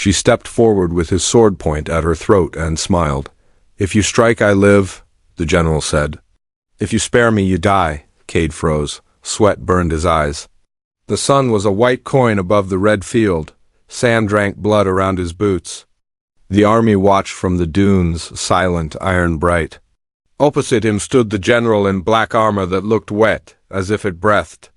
She stepped forward with his sword point at her throat and smiled. "If you strike, I live," the general said. "If you spare me, you die." Cade froze. Sweat burned his eyes. The sun was a white coin above the red field. Sand drank blood around his boots. The army watched from the dunes, silent, iron bright. Opposite him stood the general in black armor that looked wet, as if it breathed.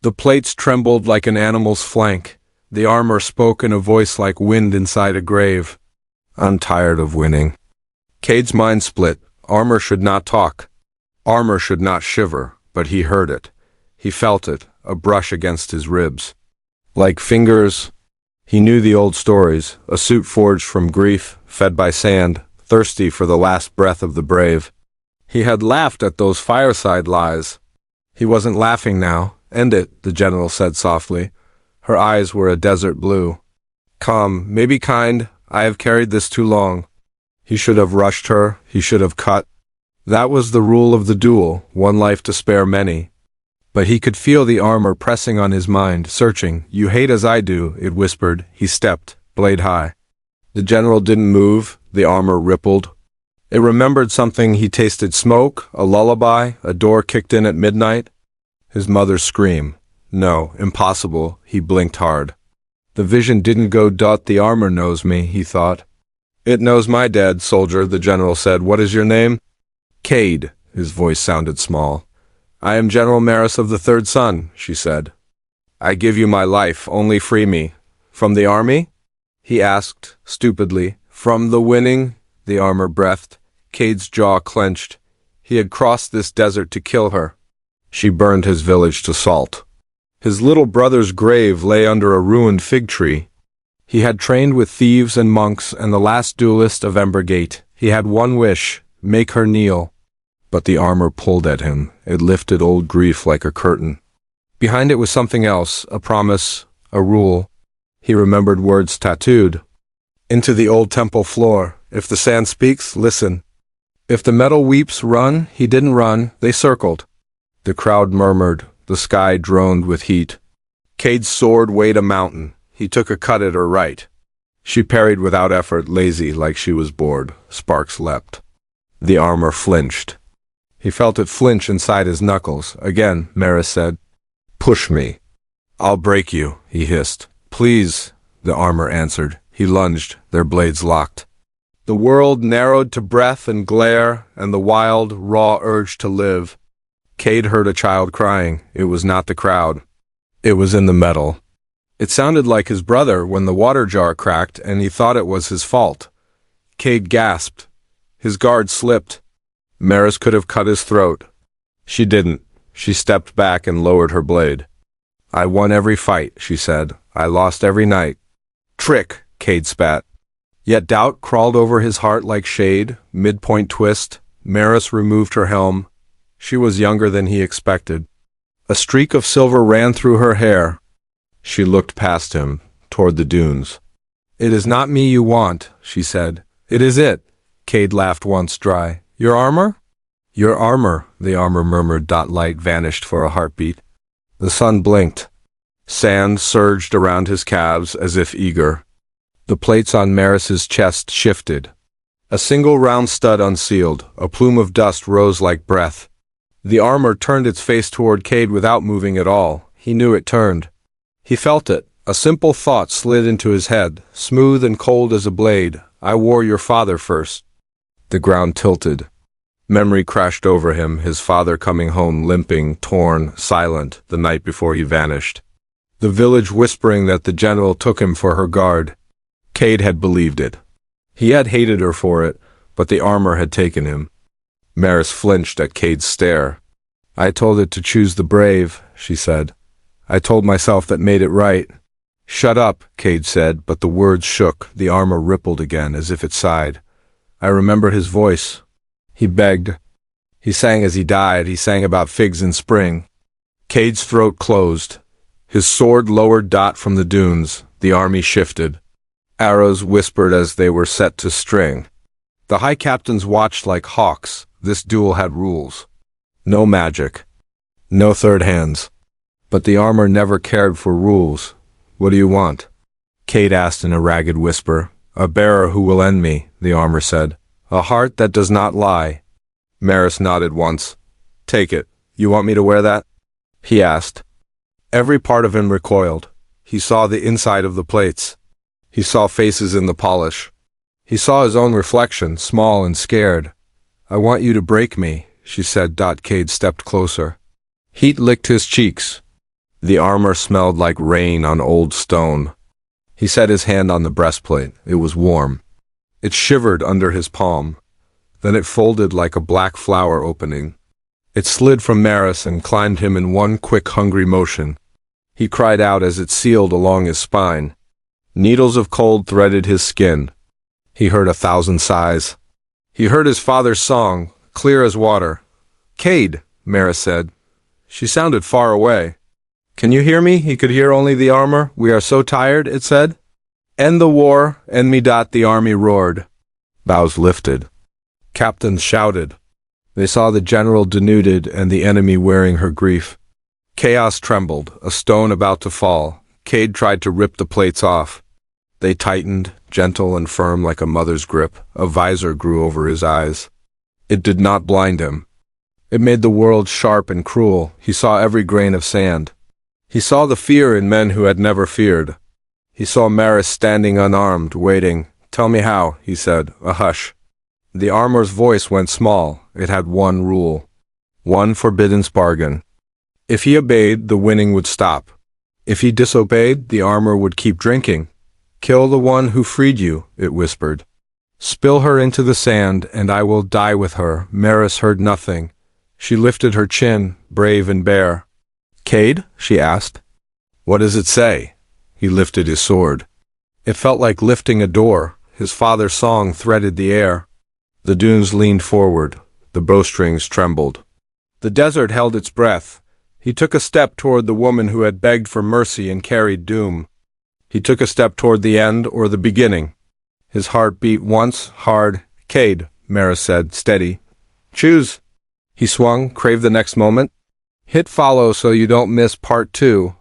The plates trembled like an animal's flank. The armor spoke in a voice like wind inside a grave. "I'm tired of winning." Cade's mind split. Armor should not talk. Armor should not shiver, but he heard it. He felt it, a brush against his ribs. Like fingers. He knew the old stories, a suit forged from grief, fed by sand, thirsty for the last breath of the brave. He had laughed at those fireside lies. He wasn't laughing now. "End it," the general said softly. Her eyes were a desert blue. "Come, maybe kind, I have carried this too long." He should have rushed her, he should have cut. That was the rule of the duel, one life to spare many. But he could feel the armor pressing on his mind, searching. "You hate as I do," it whispered. He stepped, blade high. The general didn't move, the armor rippled. It remembered something. He tasted smoke, a lullaby, a door kicked in at midnight. His mother's scream. No, impossible. He blinked hard. The vision didn't go. "The armor knows me," he thought. "It knows my dead soldier," the general said. "What is your name?" "Cade." His voice sounded small. "I am General Maris of the Third Son," she said. "I give you my life, only free me." "From the army?" he asked, stupidly. "From the winning?" the armor breathed. Cade's jaw clenched. He had crossed this desert to kill her. She burned his village to salt. His little brother's grave lay under a ruined fig tree. He had trained with thieves and monks and the last duelist of Embergate. He had one wish, make her kneel. But the armor pulled at him. It lifted old grief like a curtain. Behind it was something else, a promise, a rule. He remembered words tattooed. Into the old temple floor. If the sand speaks, listen. If the metal weeps, run. He didn't run. They circled. The crowd murmured. The sky droned with heat. Cade's sword weighed a mountain. He took a cut at her right. She parried without effort, lazy, like she was bored. Sparks leapt. The armor flinched. He felt it flinch inside his knuckles. Again, Maris said, "Push me." "I'll break you," he hissed. "Please," the armor answered. He lunged, their blades locked. The world narrowed to breath and glare, and the wild, raw urge to live. Cade heard a child crying. It was not the crowd. It was in the metal. It sounded like his brother when the water jar cracked, and he thought it was his fault. Cade gasped. His guard slipped. Maris could have cut his throat. She didn't. She stepped back and lowered her blade. "I won every fight," she said. "I lost every night." "Trick," Cade spat. Yet doubt crawled over his heart like shade, midpoint twist. Maris removed her helm. She was younger than he expected. A streak of silver ran through her hair. She looked past him, toward the dunes. "It is not me you want," she said. "It is it." Cade laughed once dry. "Your armor?" "Your armor," the armor murmured. Light vanished for a heartbeat. The sun blinked. Sand surged around his calves as if eager. The plates on Maris's chest shifted. A single round stud unsealed. A plume of dust rose like breath. The armor turned its face toward Cade without moving at all. He knew it turned. He felt it. A simple thought slid into his head, smooth and cold as a blade. "I wore your father first." The ground tilted. Memory crashed over him, his father coming home limping, torn, silent, the night before he vanished. The village whispering that the general took him for her guard. Cade had believed it. He had hated her for it, but the armor had taken him. Maris flinched at Cade's stare. "I told it to choose the brave," she said. "I told myself that made it right." "Shut up," Cade said, but the words shook. The armor rippled again, as if it sighed. I remember his voice. He begged. He sang as he died. He sang about figs in spring. Cade's throat closed. His sword lowered from the dunes. The army shifted. Arrows whispered as they were set to string. The high captains watched like hawks. This duel had rules. No magic. No third hands. But the armor never cared for rules. "What do you want?" Cade asked in a ragged whisper. A bearer who will lend me, the armor said. A heart that does not lie. Maris nodded once. Take it. You want me to wear that? He asked. Every part of him recoiled. He saw the inside of the plates. He saw faces in the polish. He saw his own reflection, small and scared. I want you to break me, she said. Cade stepped closer. Heat licked his cheeks. The armor smelled like rain on old stone. He set his hand on the breastplate. It was warm. It shivered under his palm. Then it folded like a black flower opening. It slid from Maris and climbed him in one quick, hungry motion. He cried out as it sealed along his spine. Needles of cold threaded his skin. He heard 1,000 sighs. He heard his father's song, clear as water. Cade, Maris said. She sounded far away. Can you hear me? He could hear only the armor. We are so tired, it said. End the war, end me. The army roared. Bows lifted. Captains shouted. They saw the general denuded and the enemy wearing her grief. Chaos trembled, a stone about to fall. Cade tried to rip the plates off. They tightened, gentle and firm like a mother's grip. A visor grew over his eyes. It did not blind him. It made the world sharp and cruel. He saw every grain of sand. He saw the fear in men who had never feared. He saw Maris standing unarmed, waiting. Tell me how, he said, a hush. The armor's voice went small. It had one rule. One forbidden bargain. If he obeyed, the winning would stop. If he disobeyed, the armor would keep drinking. Kill the one who freed you, it whispered. Spill her into the sand, and I will die with her. Maris heard nothing. She lifted her chin, brave and bare. Cade? She asked. What does it say? He lifted his sword. It felt like lifting a door. His father's song threaded the air. The dunes leaned forward. The bowstrings trembled. The desert held its breath. He took a step toward the woman who had begged for mercy and carried doom. He took a step toward the end or the beginning. His heart beat once, hard. Cade, Maris said, steady. Choose. He swung, craved the next moment. Hit follow so you don't miss part 2.